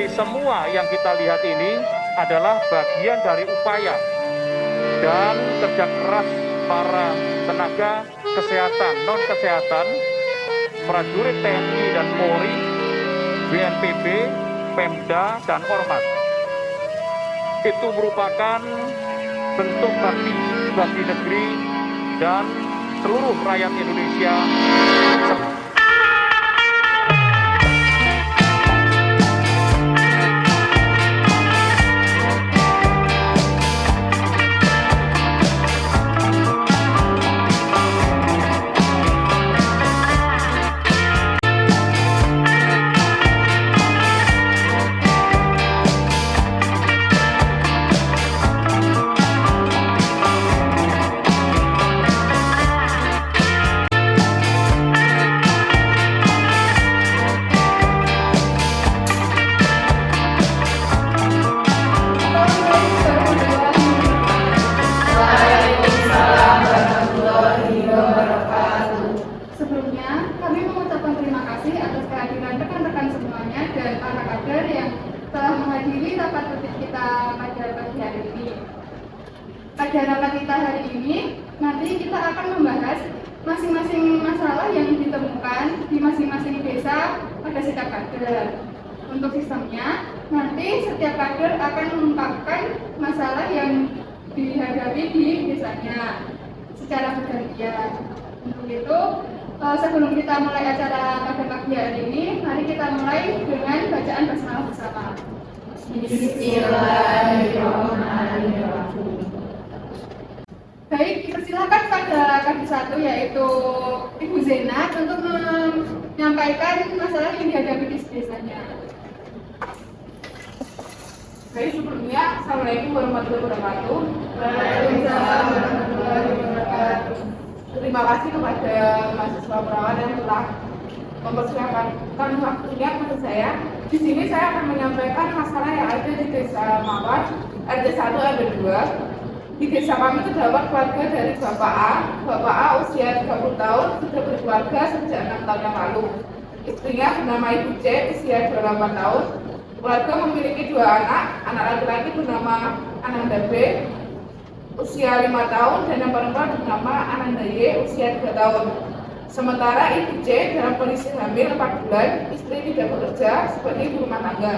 Jadi semua yang kita lihat ini adalah bagian dari upaya dan kerja keras para tenaga kesehatan, non-kesehatan, prajurit TNI dan Polri, BNPB, Pemda, dan Ormas. Itu merupakan bentuk bakti bagi negeri dan seluruh rakyat Indonesia. Rapat rutin kita pada pagi hari ini. Pada rapat kita hari ini, nanti kita akan membahas masing-masing masalah yang ditemukan di masing-masing desa pada setiap kader. Untuk sistemnya, nanti setiap kader akan mengungkapkan masalah yang dihadapi di desanya secara bergantian. Untuk itu, sebelum kita mulai acara pada pagi hari ini, mari kita mulai dengan bacaan basmalah bersama. Bismillahirrahmanirrahim. Baik, dipersilakan pada kader 1 yaitu Ibu Zena untuk menyampaikan masalah yang dihadapi di desanya. Baik, sebelumnya Assalamualaikum warahmatullahi wabarakatuh. Waalaikumsalam warahmatullahi wabarakatuh. Terima kasih kepada mahasiswa perawat yang telah mempersiapkan waktunya kepada saya. Di sini saya akan menyampaikan masalah yang ada di Desa Mawar, RT 1 RT 2. Di desa kami terdapat keluarga dari Bapak A. Bapak A usia 30 tahun, sudah berkeluarga sejak 6 tahun yang lalu. Istrinya bernama Ibu C, usia 28 tahun. Keluarga memiliki 2 anak, anak laki-laki bernama Ananda B, usia 5 tahun, dan yang perempuan bernama Ananda Y, usia 3 tahun. Sementara Ibu C dalam kondisi hamil 4 bulan, istri tidak bekerja sebagai ibu rumah tangga.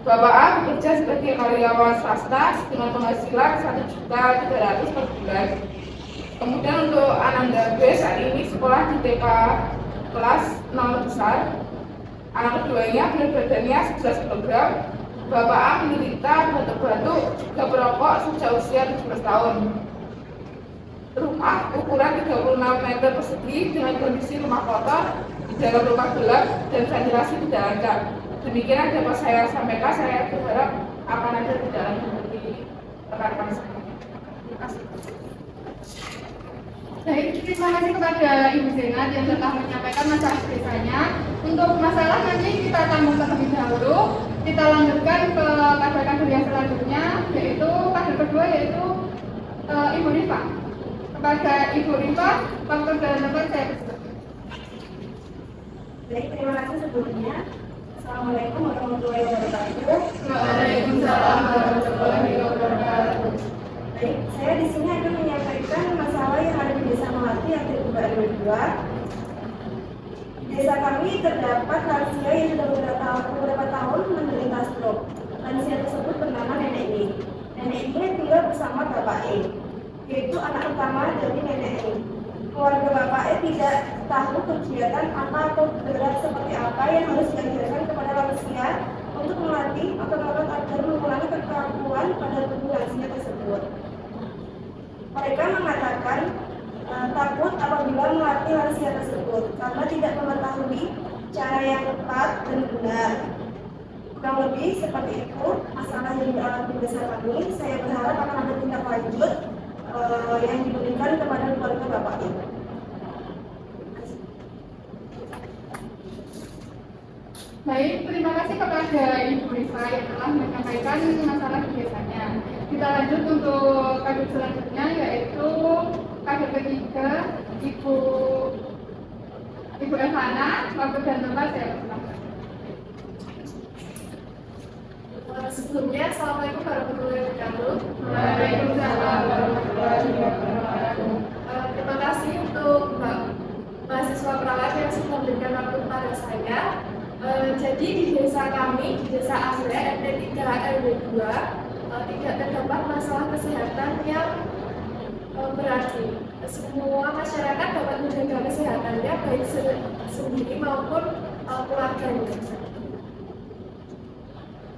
Bapak A bekerja sebagai karyawan swasta dengan penghasilan 1.300.000 per bulan. Kemudian untuk Ananda B saat ini sekolah di TK kelas 0 besar. Anak keduanya berat badannya 11 kg. Bapak A menderita batuk-batuk, juga perokok sejak usia 17 tahun. Rumah ukuran 36 meter persegi dengan kondisi rumah kotor, di dalam rumah gelap dan ventilasi tidak lancar. Demikian yang dapat saya sampaikan. Saya berharap akan ada di dalam dari rekan-rekan semuanya. Terima kasih. Baik, terima kasih kepada Ibu Zena yang telah menyampaikan masalah desanya. Untuk masalah nanti kita tanggung terlebih dahulu. Kita lanjutkan ke kader-kader yang selanjutnya, yaitu kader kedua yaitu Ibu Rifa. Kepada Ibu Rifa, waktu dan tempat saya persilakan. Baik, terima kasih sebelumnya. Assalamualaikum warahmatullahi wabarakatuh. Waalaikumsalam warahmatullahi wabarakatuh. Baik, saya di sini akan menyampaikan masalah yang ada di Desa Melati yang terlibat dua. Di desa kami terdapat lansia yang sudah beberapa tahun menderita stroke. Lansia tersebut bernama Nenek E. Nenek E tinggal bersama Bapak E, yaitu anak pertama dari Nenek E. Keluarga Bapak E tidak tahu kegiatan apa atau gerak seperti apa yang harus diajarkan kepada lansia untuk melatih otot-otot agar mengulangi kekakuan pada tubuh lansia tersebut. Mereka mengatakan takut apabila melatih lansia tersebut karena tidak mengetahui cara yang tepat dan benar. Kurang lebih seperti itu masalah yang dialami di desa kami. Saya berharap akan ada tindak lanjut yang diberikan kepada keluarga Bapak ini. Baik, terima kasih kepada Ibu Rifa yang telah menyampaikan masalah di desanya. Kita lanjut untuk kader selanjutnya yaitu kader ketiga Ibu Elvana. Waktu dan tempat saya persilakan. Sebelumnya, Assalamualaikum warahmatullahi wabarakatuh. Waalaikumsalam warahmatullahi wabarakatuh. Terima kasih untuk mahasiswa perawat yang sudah memberikan waktu kepada saya. Jadi di desa kami, di desa Asre, RT 3 RW 2, tidak terdapat masalah kesehatan yang berarti. Semua masyarakat dapat menjaga kesehatannya baik sendiri maupun keluarganya.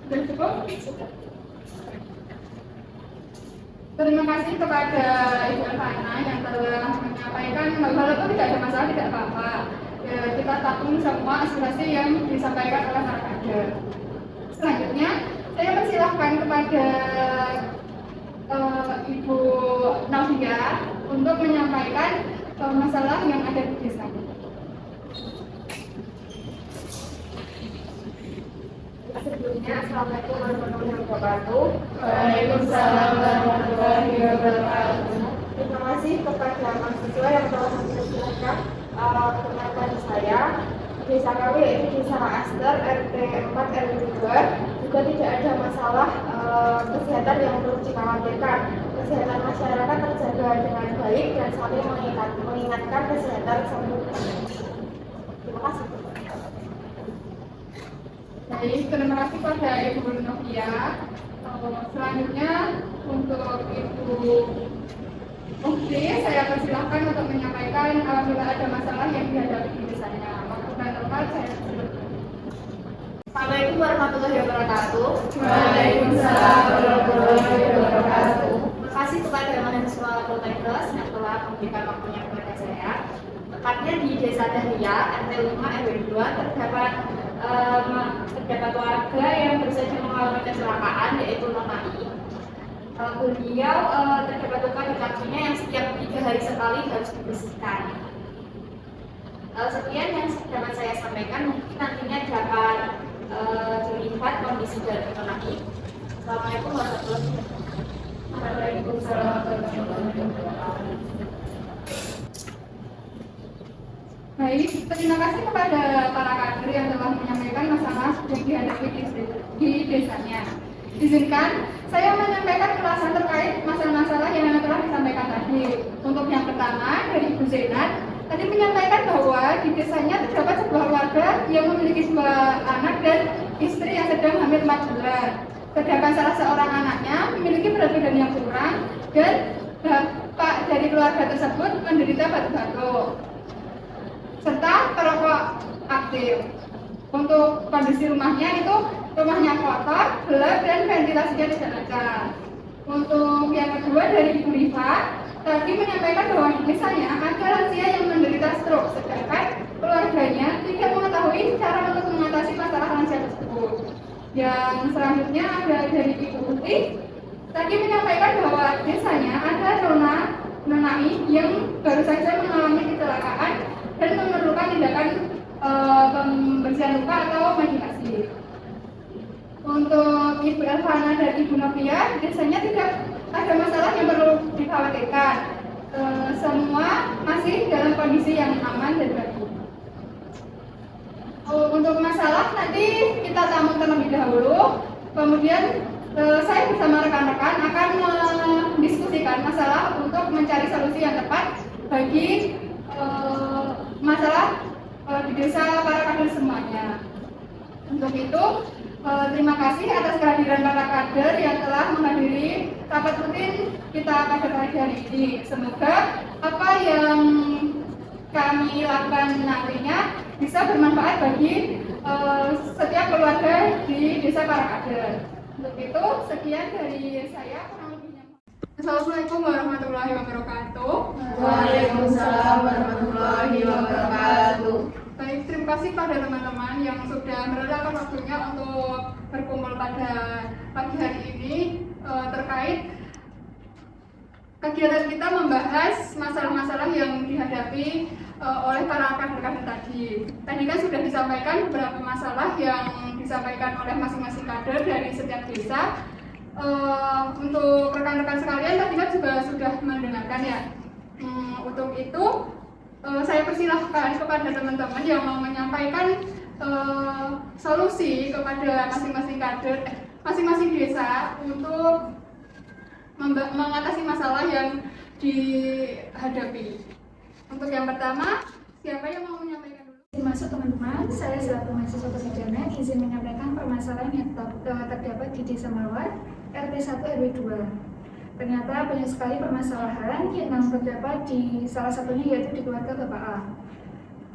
Sudah cukup? Sudah. Terima kasih kepada Ibu Elvana yang telah menyampaikan, walaupun tidak ada masalah, tidak apa-apa. Kita tampung semua aspirasi yang disampaikan oleh para kader. Selanjutnya, saya persilahkan kepada Ibu Naufia untuk menyampaikan masalah yang ada di desa. Sebelumnya, Assalamualaikum warahmatullahi wabarakatuh. Waalaikumsalam warahmatullahi wabarakatuh. Terima kasih kepada mahasiswa yang telah mempersilahkan perkenalkan saya. Desa kami yaitu Desa Aster RT 4 RW 2 juga tidak ada masalah kesehatan yang perlu dikhawatirkan. Kesehatan masyarakat terjaga dengan baik dan saling mengingatkan kesehatan semua. Terima kasih. Baik, terima kasih kepada Ibu Novia. Selanjutnya untuk Ibu Mufti, saya persilahkan untuk menyampaikan apabila ada masalah yang dihadapi di desanya. Waktu dan tempat saya persilahkan. Assalamualaikum warahmatullahi wabarakatuh. Waalaikumsalam warahmatullahi wabarakatuh. Terima kasih kepada mahasiswa Poltekkes yang telah memberikan waktunya kepada saya. Tepatnya di Desa Dahlia, RT 5 RW 2 terdapat warga yang baru saja mengalami kecelakaan, yaitu Nona I. Beliau terdapat luka di kakinya yang setiap 3 hari sekali harus dibersihkan. Sekian yang dapat saya sampaikan, mungkin nantinya dapat dilihat kondisi dari Nona I. Assalamualaikum warahmatullahi wabarakatuh. Waalaikumsalam warahmatullahi wabarakatuh. Baik, terima kasih kepada para kader yang telah menyampaikan masalah yang dihadapi di desanya. Izinkan saya menyampaikan ulasan terkait masalah-masalah yang telah disampaikan tadi. Untuk yang pertama dari Ibu Zainat, tadi menyampaikan bahwa di desanya terdapat sebuah keluarga yang memiliki 2 anak dan istri yang sedang hamil 4 bulan. Sedangkan salah seorang anaknya memiliki berat badan yang kurang dan bapak dari keluarga tersebut menderita batuk-batuk serta perokok aktif. Untuk kondisi rumahnya itu rumahnya kotor, gelap, dan ventilasinya tidak lancar. Untuk yang kedua dari Ibu Rifa, tadi menyampaikan bahwa di desanya ada lansia yang menderita stroke, sedangkan keluarganya tidak mengetahui cara untuk mengatasi masalah lansia tersebut. Yang selanjutnya ada dari Ibu Putri, tadi menyampaikan bahwa desanya ada Nona I yang baru saja mengalami kecelakaan dan memerlukan tindakan pembersihan luka atau medikasi. Untuk Ibu Elvana dan Ibu Novia, biasanya tidak ada masalah yang perlu dikhawatirkan. Semua masih dalam kondisi yang aman dan baik. Untuk masalah nanti kita tamu terlebih dahulu, kemudian saya bersama rekan-rekan akan mendiskusikan masalah untuk mencari solusi yang tepat bagi masalah di desa para kader semuanya. Untuk itu, terima kasih atas kehadiran para kader yang telah menghadiri rapat rutin kita pada pagi hari ini. Semoga apa yang kami lakukan nantinya bisa bermanfaat bagi setiap keluarga di desa para kader. Untuk itu, sekian dari saya. Assalamualaikum warahmatullahi wabarakatuh. Waalaikumsalam warahmatullahi wabarakatuh. Baik, terima kasih pada teman-teman yang sudah merelakan waktunya untuk berkumpul pada pagi hari ini terkait kegiatan kita membahas masalah-masalah yang dihadapi oleh para kader-kader tadi. Tadi kan sudah disampaikan beberapa masalah yang disampaikan oleh masing-masing kader dari setiap desa. Untuk rekan-rekan sekalian tadi kan juga sudah mendengarkan ya. Untuk itu saya persilahkan kepada teman-teman yang mau menyampaikan solusi kepada masing-masing kader, masing-masing desa untuk mengatasi masalah yang dihadapi. Untuk yang pertama, siapa yang mau menyampaikan dulu? Masuk teman-teman, saya selaku mahasiswa Kebijakan izin menyampaikan permasalahan yang terdapat di Desa Mawar, RT 1 RW 2. Ternyata banyak sekali permasalahan yang terdapat di salah satunya yaitu di keluarga Bapak A.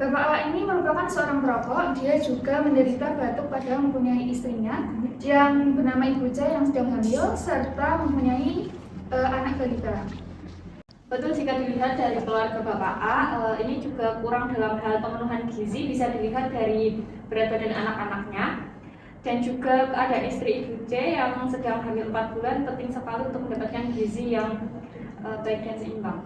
Bapak A ini merupakan seorang perokok, dia juga menderita batuk padahal mempunyai istrinya yang bernama Ibu C yang sedang hamil serta mempunyai anak balita. Betul, jika dilihat dari keluarga Bapak A, ini juga kurang dalam hal pemenuhan gizi, bisa dilihat dari berat badan anak-anaknya. Dan juga ada istri Ibu C yang sedang hamil 4 bulan, penting sekali untuk mendapatkan gizi yang baik dan seimbang.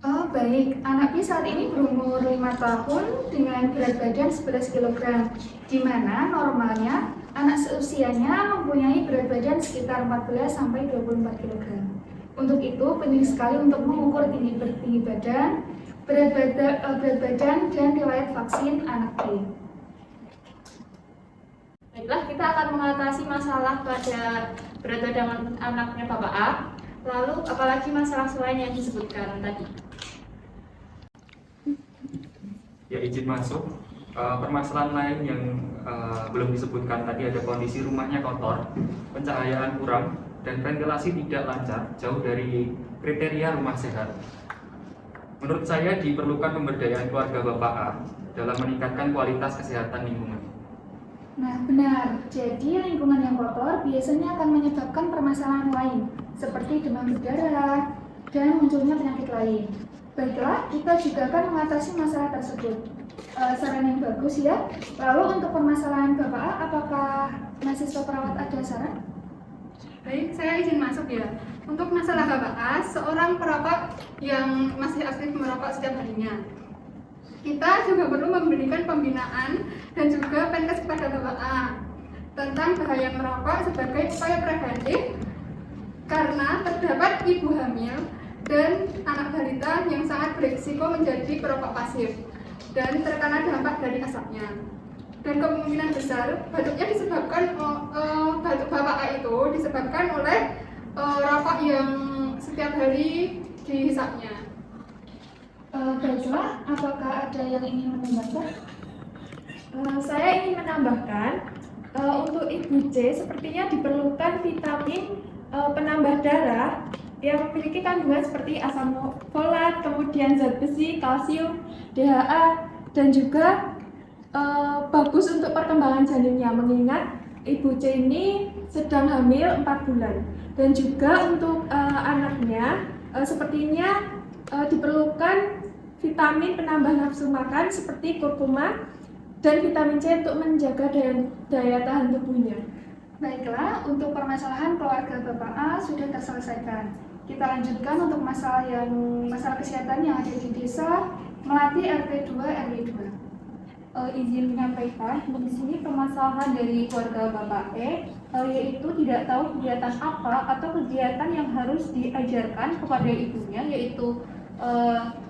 Oh baik, anak B saat ini berumur 5 tahun dengan berat badan 11 kg, di mana normalnya anak seusianya mempunyai berat badan sekitar 14-24 kg. Untuk itu, penting sekali untuk mengukur tinggi badan, berat badan, dan riwayat vaksin anak B. Baiklah, kita akan mengatasi masalah pada berat badan anaknya Bapak A. Lalu, apalagi masalah selain yang disebutkan tadi? Ya, izin masuk. Permasalahan lain yang belum disebutkan tadi ada kondisi rumahnya kotor, pencahayaan kurang, dan ventilasi tidak lancar, jauh dari kriteria rumah sehat. Menurut saya diperlukan pemberdayaan keluarga Bapak A dalam meningkatkan kualitas kesehatan lingkungan. Nah benar, jadi lingkungan yang kotor biasanya akan menyebabkan permasalahan lain, seperti demam berdarah dan munculnya penyakit lain. Baiklah, kita juga akan mengatasi masalah tersebut. Saran yang bagus ya. Lalu untuk permasalahan Bapak A, apakah mahasiswa perawat ada saran? Baik, saya izin masuk ya. Untuk masalah Bapak A, seorang perokok yang masih aktif merokok setiap harinya. Kita juga perlu memberikan pembinaan dan juga penkes kepada Bapak A tentang bahaya merokok sebagai upaya preventif karena terdapat ibu hamil dan anak balita yang sangat berisiko menjadi perokok pasif dan terkena dampak dari asapnya. Dan kemungkinan besar batuknya disebabkan batuk Bapak A itu disebabkan oleh rokok yang setiap hari dihisapnya. Baiklah, apakah ada yang ingin menambahkan? Saya ingin menambahkan untuk Ibu C sepertinya diperlukan vitamin penambah darah yang memiliki kandungan seperti asam folat, kemudian zat besi, kalsium, DHA, dan juga bagus untuk perkembangan janinnya mengingat Ibu C ini sedang hamil 4 bulan. Dan juga untuk anaknya sepertinya diperlukan vitamin penambah nafsu makan seperti kurkuma dan vitamin C untuk menjaga daya tahan tubuhnya. Baiklah, untuk permasalahan keluarga Bapak A sudah terselesaikan. Kita lanjutkan untuk masalah kesehatan yang ada di desa Melati RT 2 RW 2. Izin menyampaikan, di sini permasalahan dari keluarga Bapak E yaitu tidak tahu kegiatan apa atau kegiatan yang harus diajarkan kepada ibunya, yaitu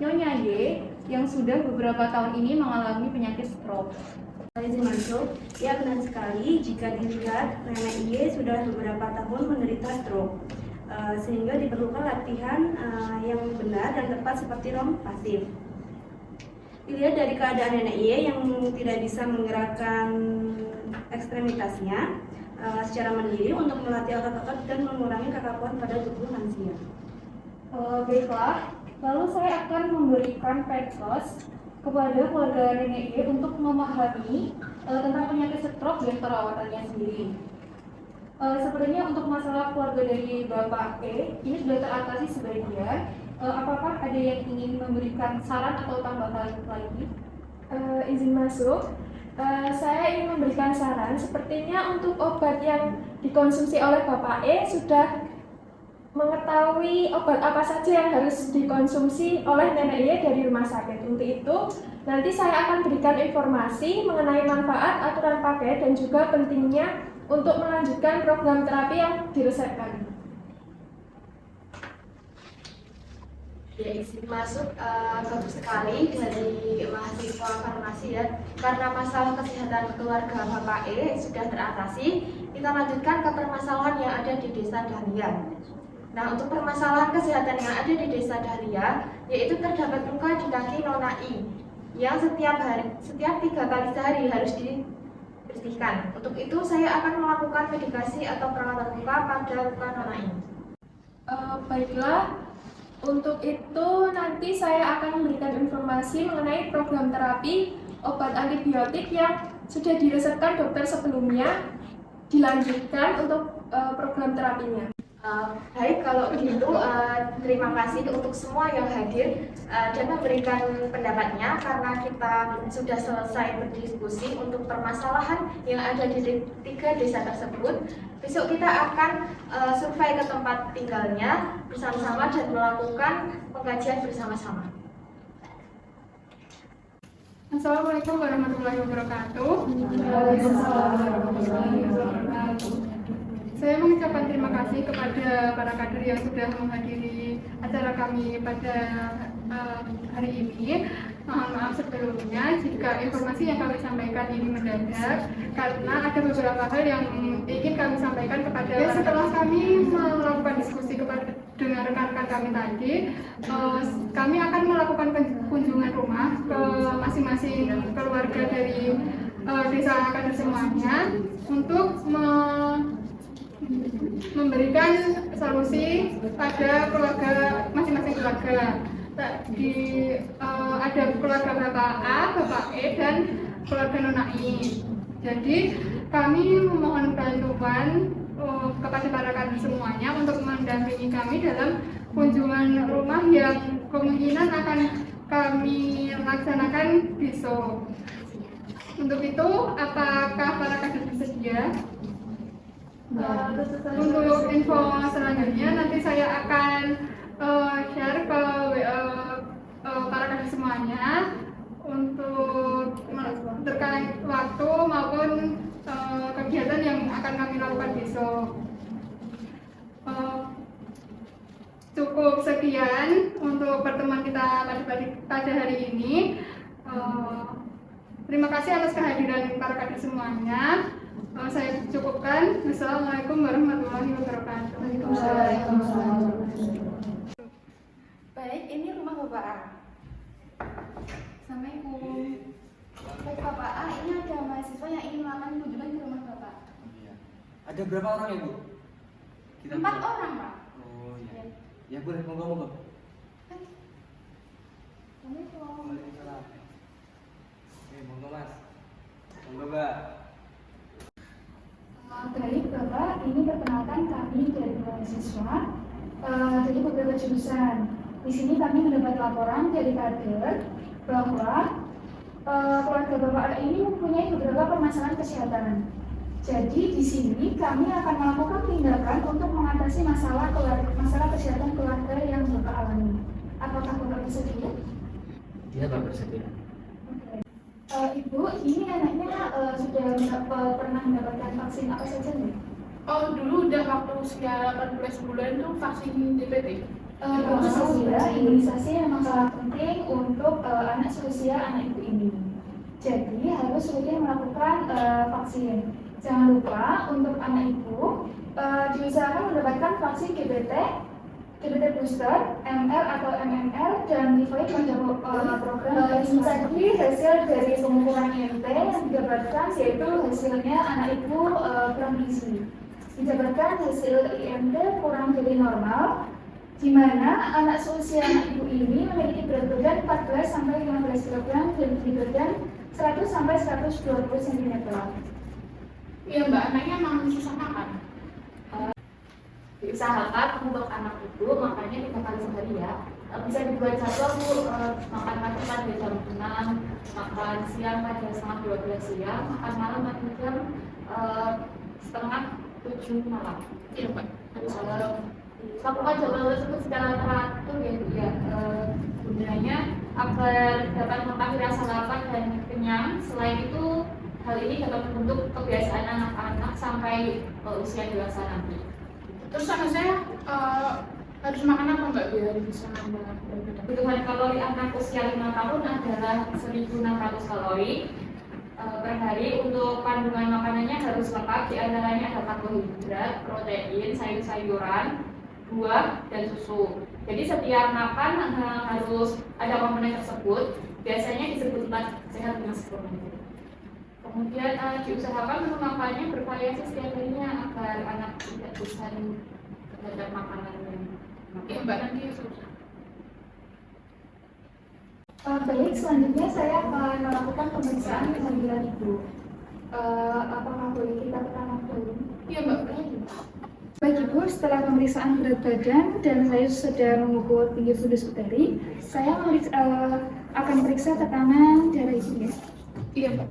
Nyonya Y yang sudah beberapa tahun ini mengalami penyakit stroke. Izin masuk, ya benar sekali jika dilihat Nenek Y sudah beberapa tahun menderita stroke, sehingga diperlukan latihan yang benar dan tepat seperti rom pasif. Dilihat dari keadaan Nenek Y yang tidak bisa menggerakkan ekstremitasnya secara mandiri untuk melatih otot-otot dan mengurangi kekakuan pada tubuh lansia. Baiklah, lalu saya akan memberikan pekos kepada keluarga Nenek Y untuk memahami tentang penyakit stroke dan perawatannya sendiri. Sebenarnya untuk masalah keluarga dari Bapak E ini sudah teratasi sebagian. Apakah ada yang ingin memberikan saran atau tambahan lagi? Izin masuk. Saya ingin memberikan saran. Sepertinya untuk obat yang dikonsumsi oleh Bapak E sudah mengetahui obat apa saja yang harus dikonsumsi oleh Nenek Y dari rumah sakit. Untuk itu, nanti saya akan berikan informasi mengenai manfaat, aturan pakai, dan juga pentingnya untuk melanjutkan program terapi yang diresepkan. Ya, izin masuk, bagus sekali dari mahasiswa farmasi ya. Karena masalah kesehatan keluarga Bapak E sudah teratasi, kita lanjutkan ke permasalahan yang ada di Desa Dahlia. Nah, untuk permasalahan kesehatan yang ada di Desa Dahlia, yaitu terdapat luka di kaki Nona I yang setiap 3 kali sehari harus dibersihkan. Untuk itu, saya akan melakukan medikasi atau perawatan luka pada luka Nona I. Baiklah, untuk itu nanti saya akan memberikan informasi mengenai program terapi obat antibiotik yang sudah diresepkan dokter sebelumnya, dilanjutkan untuk program terapinya. Baik, kalau begitu terima kasih untuk semua yang hadir dan memberikan pendapatnya, karena kita sudah selesai berdiskusi untuk permasalahan yang ada di 3 desa tersebut. Besok kita akan survei ke tempat tinggalnya bersama-sama dan melakukan pengkajian bersama-sama. Assalamualaikum warahmatullahi wabarakatuh. Saya mengucapkan terima kasih kepada para kader yang sudah menghadiri acara kami pada hari ini. Mohon maaf sebelumnya jika informasi yang kami sampaikan ini mendadak, karena ada beberapa hal yang ingin kami sampaikan kepada setelah kami melakukan diskusi dengan rekan-rekan kami tadi, kami akan melakukan kunjungan rumah ke masing-masing keluarga dari desa kader semuanya untuk memberikan solusi pada keluarga masing-masing keluarga. Ada keluarga Bapak A, Bapak E, dan keluarga Nona I. Jadi kami memohon bantuan kepada para kader semuanya untuk mendampingi kami dalam kunjungan rumah yang kemungkinan akan kami laksanakan besok. Untuk itu, apakah para kader bersedia? Untuk info selanjutnya nanti saya akan share ke para kader semuanya untuk terkait waktu maupun kegiatan yang akan kami lakukan besok. Cukup sekian untuk pertemuan kita pada hari ini. Terima kasih atas kehadiran para kader semuanya. Saya cukupkan. Wassalamualaikum warahmatullahi wabarakatuh. Baik, ini rumah Bapak A. Assalamualaikum. Baik Bapak A, ini ada mahasiswa yang ingin melakukan kunjungan ke rumah Bapak. Iya. Ada berapa orang ya, Bu? 4 orang, Pak. Oh iya. Ya boleh, monggo. Assalamualaikum. Waalaikumsalam. Monggo Mas. Monggo Mbak. Baik Bapak, ini perkenalkan kami dari mahasiswa dari beberapa jurusan. Di sini kami mendapat laporan dari kader bahwa keluarga Bapak ini mempunyai beberapa permasalahan kesehatan. Jadi di sini kami akan melakukan tindakan untuk mengatasi masalah kesehatan keluarga yang Bapak alami. Apakah Bapak bersedia? Iya, Pak, bersedia. Ibu, ini anaknya sudah pernah mendapatkan vaksin apa saja nih? Oh, dulu udah waktu usia 18 bulan tuh vaksin DPT. Bagus saja, imunisasi memang sangat penting untuk anak seusia anak ibu ini. Jadi harus rutin melakukan vaksin. Jangan lupa untuk anak ibu diusahakan mendapatkan vaksin DPT booster, MR atau MMR, dan divide pada program. Tadi hasil dari pengukuran IMT yang didapatkan yaitu hasilnya anak ibu kurang gizi. Didapatkan hasil IMT kurang dari normal, di mana anak seusia anak ibu ini memiliki berat badan 14 sampai 15 kg dan tinggi badan 100 sampai 120 cm. Iya Mbak, anaknya emang susah makan. Diusahakan untuk anak itu makannya 3 kali sehari ya. Bisa dibuat jadwal Bu, makan pagi pada jam 6, makan siang pada setengah 12 siang, makan malam pada jam setengah 7 malam. Iya Mbak. Lakukan jadwal tersebut secara teratur ya Bu ya. Gunanya agar dapat mengetahui rasa lapar dan kenyang. Selain itu, hal ini dapat membentuk kebiasaan anak-anak sampai usia dewasa nanti. Terus anak saya harus makan apa Mbak biar bisa nambah berat badan? Kebutuhan kalori anak usia 5 tahun adalah 1.600 kalori. per hari. Untuk kandungan makanannya harus lengkap, diantaranya ada karbohidrat, protein, sayur-sayuran, buah, dan susu. Jadi setiap makan harus ada komponen tersebut, biasanya disebut sehat mas. Kemudian diusahakan menu makannya bervariasi setiap harinya agar anak tidak bosan terhadap makanannya. Ya Mbak, nanti Baik, selanjutnya saya akan melakukan pemeriksaan kehamilan ibu. Apakah boleh kita pertama dulu? iya Mbak. Baik Ibu, setelah pemeriksaan berat badan dan saya sudah mengukur tinggi fundus uteri, saya akan periksa tekanan darah Ibu ya. Iya Mbak.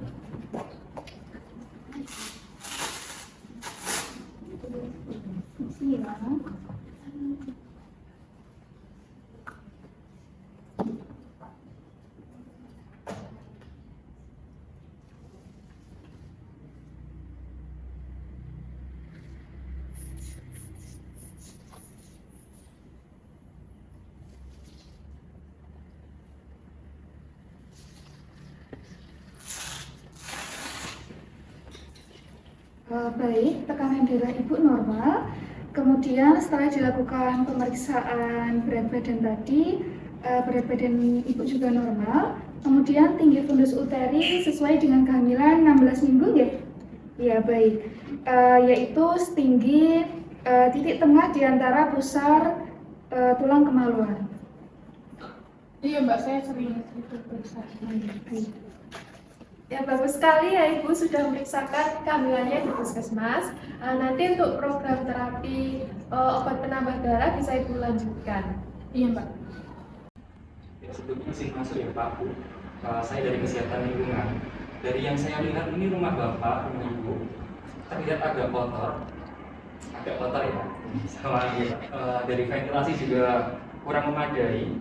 Iya. Baik, tekanan darah Ibu normal. Kemudian setelah dilakukan pemeriksaan berat badan tadi, berat badan Ibu juga normal. Kemudian tinggi fundus uteri sesuai dengan kehamilan 16 minggu ya? Ya baik, yaitu setinggi titik tengah di antara pusar tulang kemaluan. Iya Mbak, saya sering itu periksa. Ya bagus sekali ya Ibu sudah memeriksakan kehamilannya di puskesmas. Nanti untuk program terapi obat penambah darah bisa Ibu lanjutkan. Iya Mbak. Ya, sebelumnya sih masuk ya Pak Bu. Saya dari kesehatan lingkungan. Dari yang saya lihat ini rumah Bapak, rumah Ibu terlihat agak kotor ya. Sama dari ventilasi juga kurang memadai.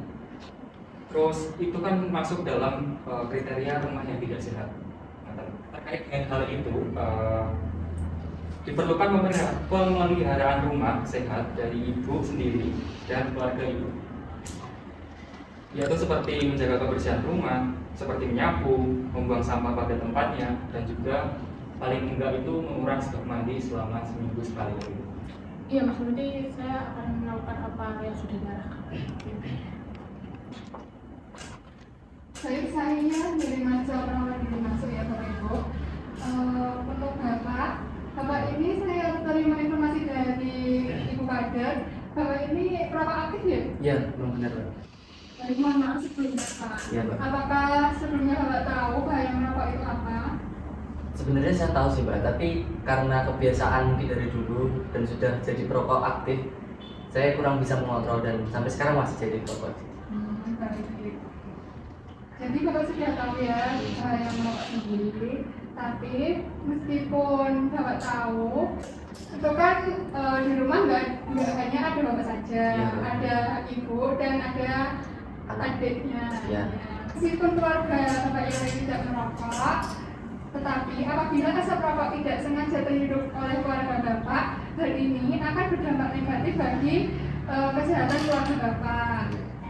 Terus itu kan masuk dalam kriteria rumah yang tidak sehat. Nah, terkait dengan hal itu, diperlukan pemeliharaan rumah sehat dari ibu sendiri dan keluarga ibu. Yaitu seperti menjaga kebersihan rumah, seperti menyapu, membuang sampah pada tempatnya, dan juga paling enggak itu mengurangi stok mandi selama seminggu sekali. Iya Mas, nanti saya akan melakukan apa yang sudah diarahkan. Saya dari Maja Perawat di masuk ya Bapak Ibu. Untuk Bapak ini saya terima informasi dari Ibu Kader. Bapak ini perawat aktif ya? Iya, benar Pak. Dari mohon maaf sebelumnya Pak. Iya Pak. Apakah sebelumnya Bapak tahu bahaya merokok itu apa? Sebenarnya saya tahu sih Mbak, tapi karena kebiasaan mungkin dari dulu dan sudah jadi perokok aktif, saya kurang bisa mengontrol dan sampai sekarang masih jadi perokok aktif. Baik. Jadi Bapak sudah tahu ya bahaya merokok sendiri, tapi meskipun Bapak tahu, itu kan di rumah nggak hanya ada Bapak saja, ya, ada Ibu dan ada adiknya. Ya. Meskipun keluarga Bapak yang lain tidak merokok, tetapi apabila asap rokok tidak sengaja terhirup oleh keluarga Bapak, hal ini akan berdampak negatif bagi kesehatan keluarga Bapak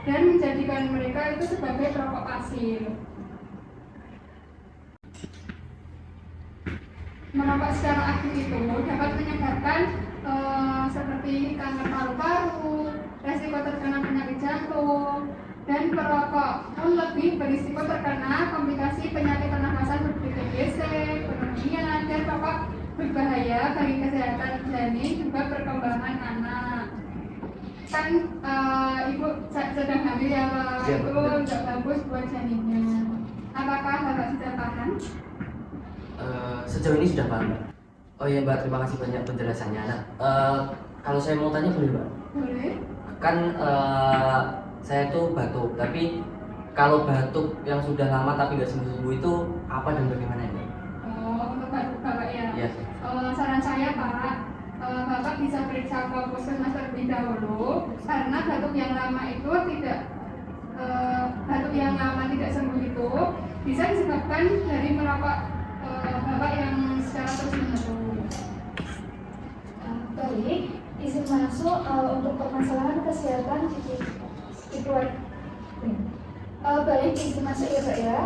dan menjadikan mereka itu sebagai perokok pasif. Merokok secara aktif itu dapat menyebabkan seperti kanker paru-paru, resiko terkena penyakit jantung, dan perokok pun lebih berisiko terkena komplikasi penyakit pernafasan seperti TBC, pneumonia, dan rokok berbahaya bagi kesehatan janin juga perkembangan anak. Kan Ibu sedang hamil ya Pak, Ya, itu tidak bagus buat janinnya. Apakah Bapak sudah paham? Sejauh ini sudah paham Mbak. Oh iya Mbak, terima kasih banyak penjelasannya. Nah, kalau saya mau tanya boleh Mbak? Boleh. Kan saya tuh batuk, tapi kalau batuk yang sudah lama tapi nggak sembuh-sembuh itu apa dan bagaimana ya Mbak? Untuk batuk Bapak ya? Iya. Saran saya Pak, Bapak bisa periksa ke puskesmas terlebih dahulu, karena batuk yang lama itu tidak sembuh itu bisa disebabkan dari merokok Bapak yang secara terus-menerus. Baik, izin masuk untuk permasalahan kesehatan ibu. Baik, izin masuk ya Pak ya.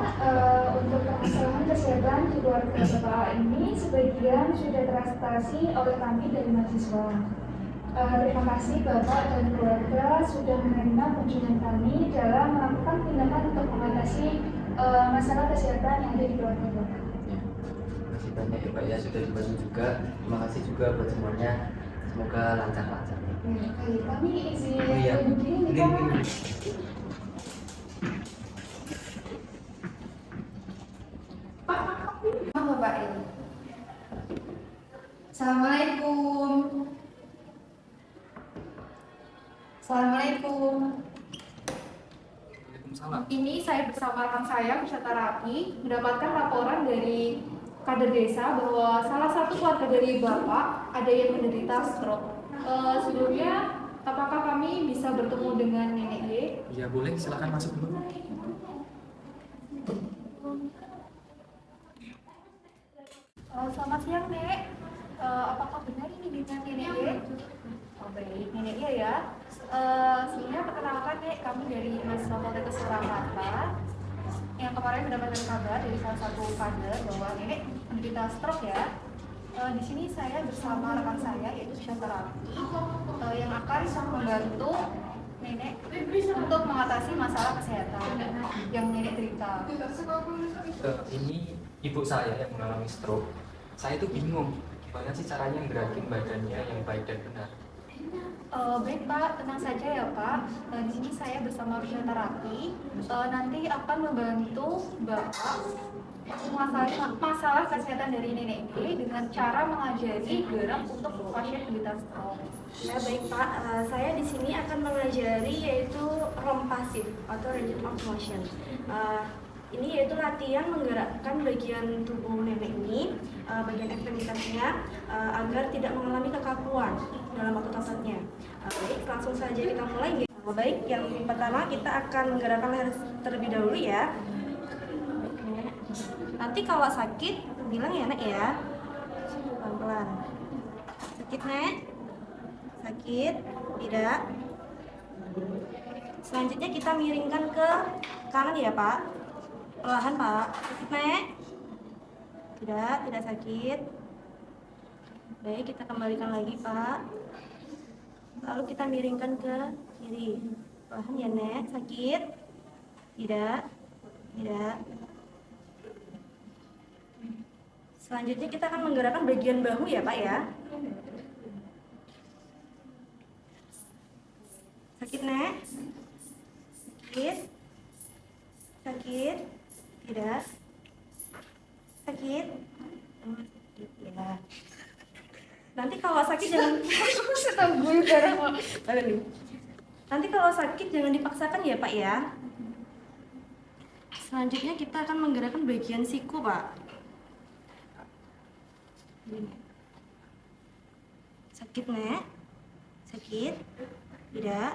Untuk permasalahan kesehatan di keluarga Bapak ini sebagian sudah teratasi oleh kami dari mahasiswa. Terima kasih Bapak dan keluarga sudah menerima kunjungan kami dalam melakukan tindakan untuk mengatasi masalah kesehatan yang ada di keluarga Bapak. Ya, terima kasih banyak ya Pak ya, sudah dibantu juga. Terima kasih juga buat semuanya. Semoga lancar-lancar. Baik, kami izin Oh iya, begini ini. Bapak ini. Assalamualaikum. Assalamualaikum. Waalaikumsalam. Ini saya bersama rekan saya fisioterapy mendapatkan laporan dari kader desa bahwa salah satu keluarga dari Bapak ada yang menderita stroke. Sebelumnya, apakah kami bisa bertemu dengan Nenek Y? Ya boleh, silakan masuk dulu. Selamat siang, Nek. Apakah benar ini dengan Nenek Y? Oh, baik, Nenek Y ya. Sebelumnya perkenalkan, Nek, kami dari mahasiswa Fakultas Surakarta yang kemarin mendapatkan kabar dari salah satu kader bahwa Nenek menderita stroke ya. Di sini saya bersama rekan saya yaitu fisioterapy yang akan membantu Nenek untuk mengatasi masalah kesehatan yang Nenek derita. Ini ibu saya yang mengalami stroke. Saya itu bingung gimana sih caranya gerakin badannya yang baik dan benar. Baik Pak, tenang saja ya Pak. Di sini saya bersama fisioterapy nanti akan membantu Bapak masalah kesehatan dari Nenek Y dengan cara mengajari gerak untuk pasien penderita stroke. Ya baik Pak, saya di sini akan mengajari yaitu ROM pasif atau range of motion. Ini yaitu latihan menggerakkan bagian tubuh nenek ini, bagian ekstremitasnya agar tidak mengalami kekakuan dalam waktu kasatnya. Baik, langsung saja kita mulai. Baik, yang pertama kita akan menggerakkan leher terlebih dahulu ya. Nanti kalau sakit bilang ya Nek ya, pelan-pelan. Sakit Nek? Sakit? Tidak? Selanjutnya kita miringkan ke kanan ya Pak. Perlahan Pak. Sakit Nek? Tidak sakit. Baik, kita kembalikan lagi Pak. Lalu kita miringkan ke kiri. Perlahan ya Nek. Sakit? Tidak? Selanjutnya kita akan menggerakkan bagian bahu ya Pak ya. Sakit Nek? Sakit? Tidak? Sakit? Ya. Nanti kalau sakit jangan Nanti kalau sakit jangan dipaksakan ya Pak ya. Selanjutnya kita akan menggerakkan bagian siku Pak. Sakit Nek? Sakit? Tidak?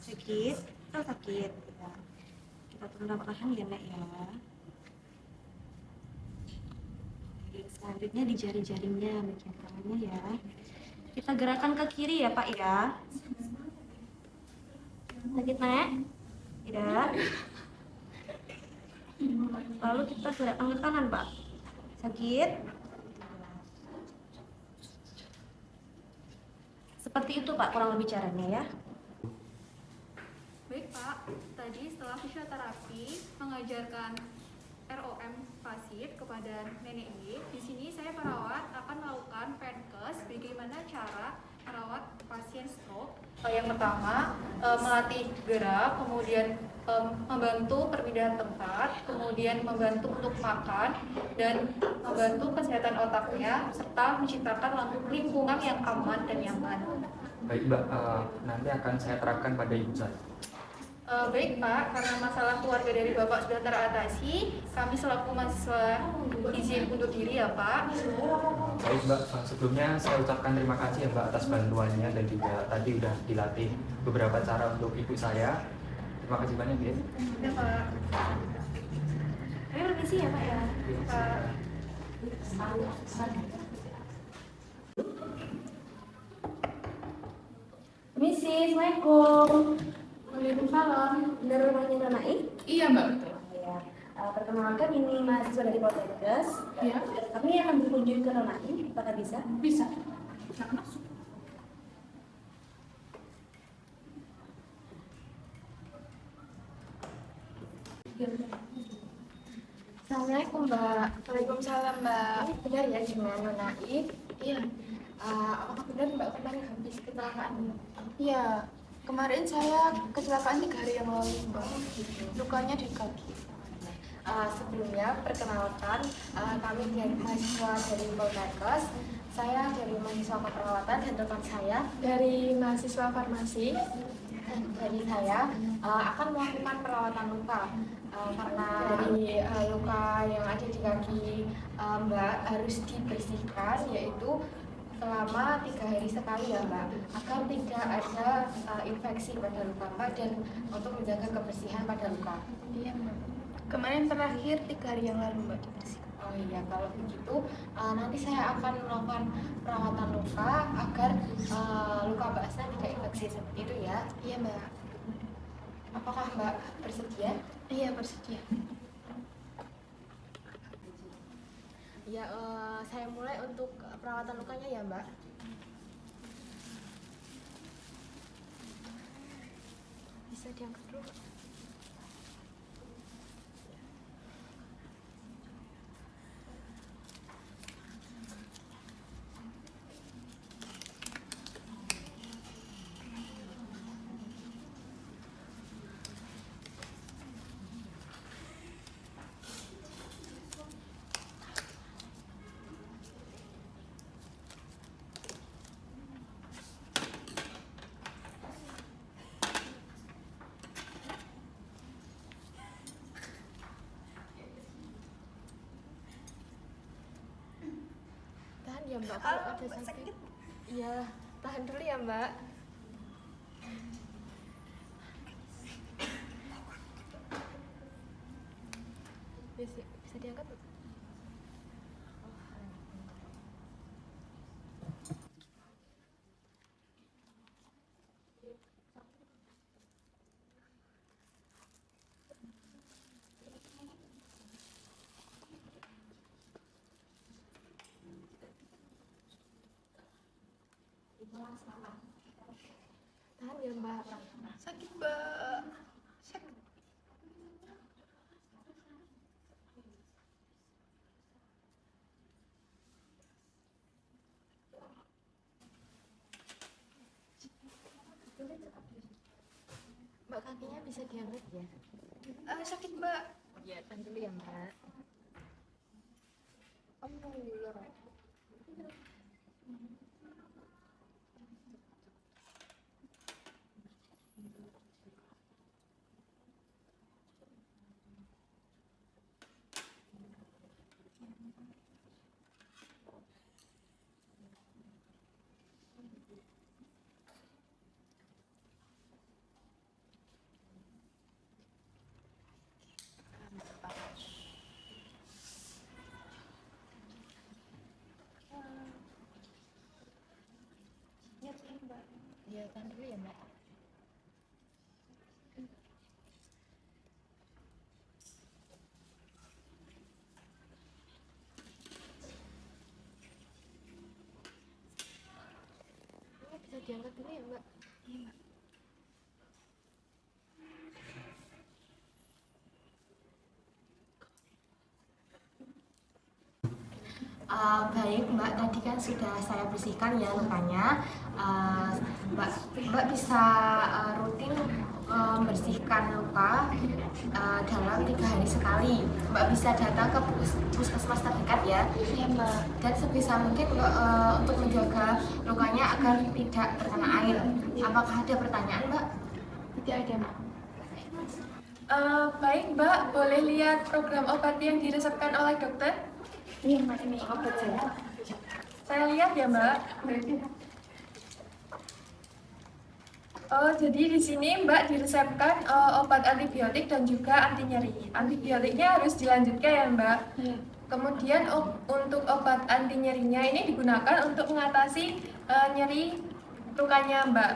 Sakit? Oh, sakit. Ya. Kita turun perlahan ya Nek ya. Selanjutnya di jari-jarinya bagian tangannya ya. Kita gerakan ke kiri ya Pak ya. Sakit Nek? Tidak? Lalu kita gerakan ke kanan Pak. Sakit? Seperti itu Pak kurang lebih caranya ya. Baik Pak, tadi setelah fisioterapi mengajarkan ROM pasif kepada Nenek Y, di sini saya perawat akan melakukan penkes bagaimana cara merawat pasien stroke. Yang pertama, melatih gerak, kemudian membantu perpindahan tempat, kemudian membantu untuk makan, dan membantu kesehatan otaknya, serta menciptakan lingkungan yang aman dan nyaman. Baik Mbak, nanti akan saya terapkan pada ibu saya. Baik Pak, karena masalah keluarga dari Bapak sudah teratasi, kami selaku mahasiswa izin undur diri ya Pak. Baik Mbak, sebelumnya saya ucapkan terima kasih ya Mbak atas bantuannya dan juga tadi udah dilatih beberapa cara untuk ibu saya. Terima kasih banyak ya. Ya Pak. Ayo permisi ya Pak ya. Pak. Permisi, Assalamualaikum. Waalaikumsalam. Benar rumahnya Nana I? Iya Mbak, betul. Ya. Perkenalkan ini mahasiswa dari Poltekkes. Iya. Kami akan berkunjung ke ruang ini, apakah bisa? Bisa. Bisa masuk. Assalamualaikum Mbak. Waalaikumsalam Mbak. Benar ya dengan Nona Naif? Iya. Apakah benar Mbak kemarin habis kecelakaan? Iya. Kemarin saya kecelakaan 3 hari yang lalu Mbak. Lukanya di kaki. Sebelumnya perkenalkan kami dari mahasiswa dari Poltekkes. Saya dari mahasiswa keperawatan dan teman saya dari mahasiswa farmasi. Dari saya akan melakukan perawatan luka karena dari luka yang ada di kaki Mbak harus dibersihkan, yaitu selama 3 hari sekali ya Mbak, agar tidak ada infeksi pada luka Mbak dan untuk menjaga kebersihan pada luka. Iya Mbak. Kemarin terakhir 3 hari yang lalu Mbak dibersihkan. Oh iya, kalau begitu nanti saya akan melakukan perawatan luka agar luka Mbak Asna tidak infeksi seperti itu ya. Iya Mbak. Apakah Mbak bersedia? Iya bersedia. Ya, saya mulai untuk perawatan lukanya ya Mbak. Bisa diangkat dulu Mbak. Ya Mbak, kalau ada sakit. Iya, tahan dulu ya Mbak. Bisa diangkat Mbak? Tahan ya Mbak. Sakit Mbak. Sakit. Mbak, kakinya bisa diangkat ya? Sakit Mbak. Ya, tahan dulu ya Mbak. Alhamdulillah. Ya, tahan dulu ya Mbak. Ini bisa diangkat dulu ya Mbak. Iya Mbak. Baik Mbak, tadi kan sudah saya bersihkan ya lukanya. Mbak bisa rutin membersihkan luka dalam 3 hari sekali. Mbak bisa datang ke puskesmas terdekat ya. Iya Mbak. Dan sebisa mungkin Mbak untuk menjaga lukanya agar tidak terkena air. Apakah ada pertanyaan Mbak? Tidak ada Mbak. Baik Mbak, boleh lihat program obat yang diresepkan oleh dokter? Iya Mbak, ini obat saya. Saya lihat ya Mbak. Oh, jadi di sini Mbak diresepkan obat antibiotik dan juga anti nyeri. Antibiotiknya harus dilanjutkan ya Mbak. Kemudian untuk obat anti nyerinya ini digunakan untuk mengatasi nyeri lukanya Mbak.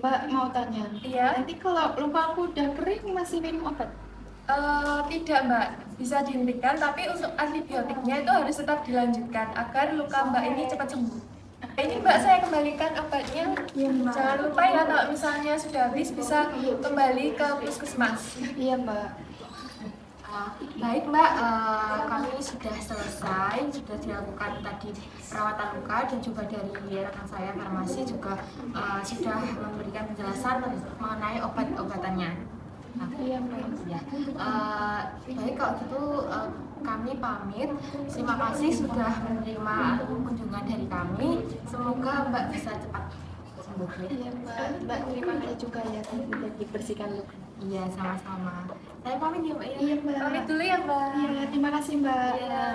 Mbak mau tanya. Iya. Nanti kalau luka aku udah kering masih minum obat? Tidak Mbak, bisa dihentikan, tapi untuk antibiotiknya itu harus tetap dilanjutkan agar luka Mbak ini cepat sembuh. Ini Mbak, saya kembalikan obatnya. Jangan lupa ya, kalau misalnya sudah habis bisa kembali ke puskesmas. Iya Mbak. Baik Mbak, kami sudah selesai, sudah dilakukan tadi perawatan luka dan juga dari rekan saya farmasi juga sudah memberikan penjelasan mengenai obat-obatannya. Nah, Iya Mbak. ya. Baik kalau gitu kami pamit. Terima kasih sudah menerima kunjungan dari kami. Semoga Mbak bisa cepat sembuh. Iya Mbak. Mbak terima kasih juga ya sudah dibersihkan luka. Iya, sama-sama. Saya pamit ya Mbak ya. Iya Mbak. Pamit dulu ya Mbak. Iya terima kasih Mbak. Iya.